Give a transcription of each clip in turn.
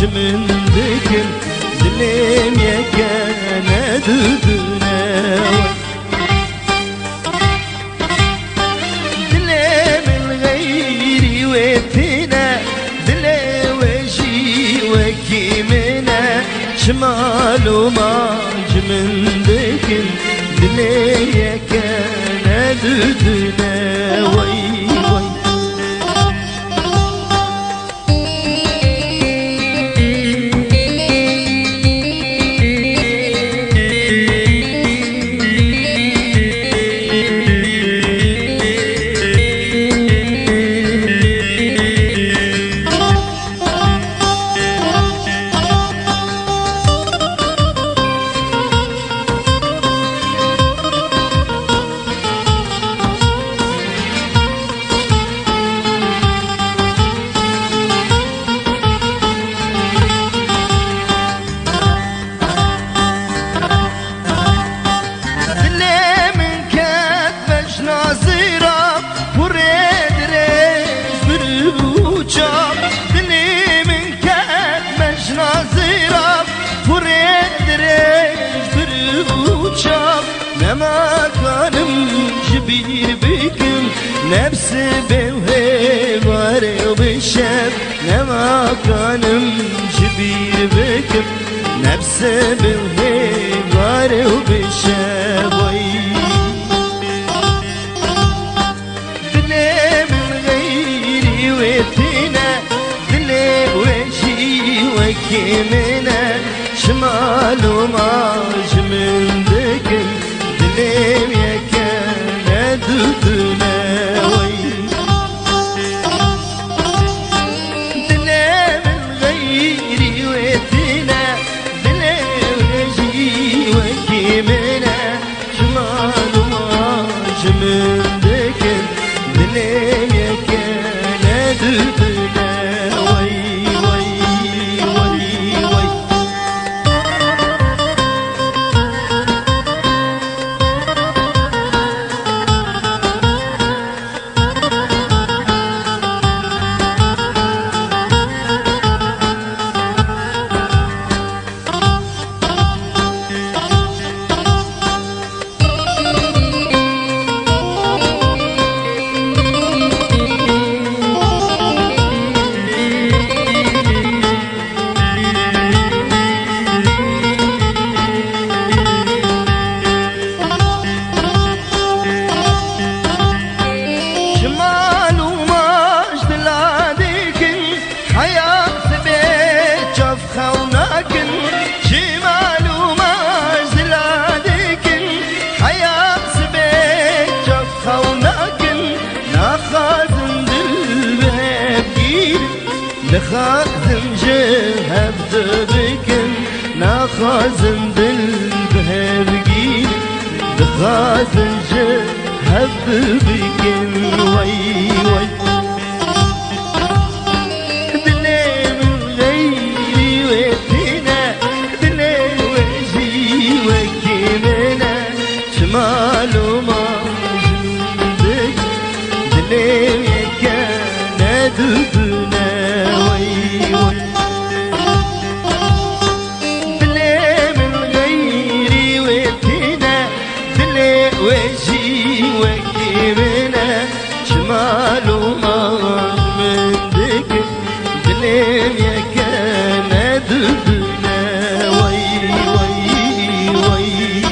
من ذكر دليم يا كان دودنا دليم الغيري ويتنا دلي وجي وكيمنا شمال وماج من ذكر دليم يا كان دودنا وي ما كانم جبير بكم نفسي بوهيباري وبالشاب ما كانم جبير بكم نفسي بوهيباري وبالشاب دلي من غيري ويتنا دلي وجي وكيمنا شمال وماج من ذكر دليم يا كان دودنا وي دليم الغيري ويتنا دليم وجي وكيمنا شمال وماج من ذكر دليم يا كان دودنا وي وي وي وي خازن جهب دبكن ناخازن بالبهرقين خازن جهب دبكن وي وي دلي من غيري ويتنا دلي وجي وكيمنا شمال وماج من دلي يا كان دودنا وجي وكيمنا شمال وماج من ذكر دليم يا كان دودنا وي وي وي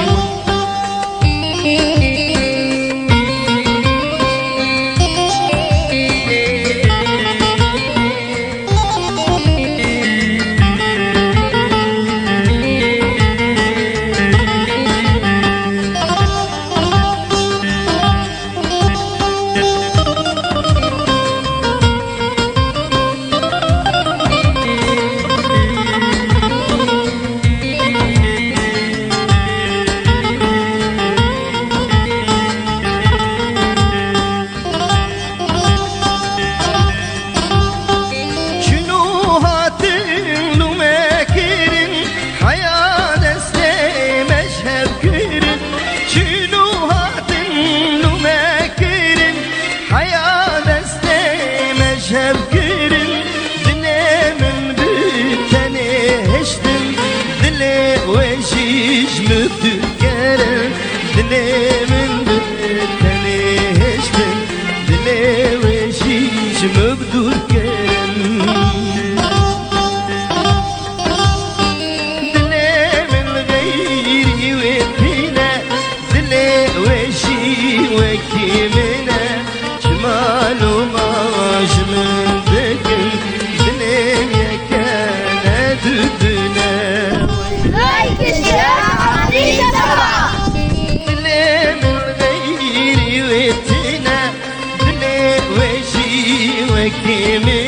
وكي من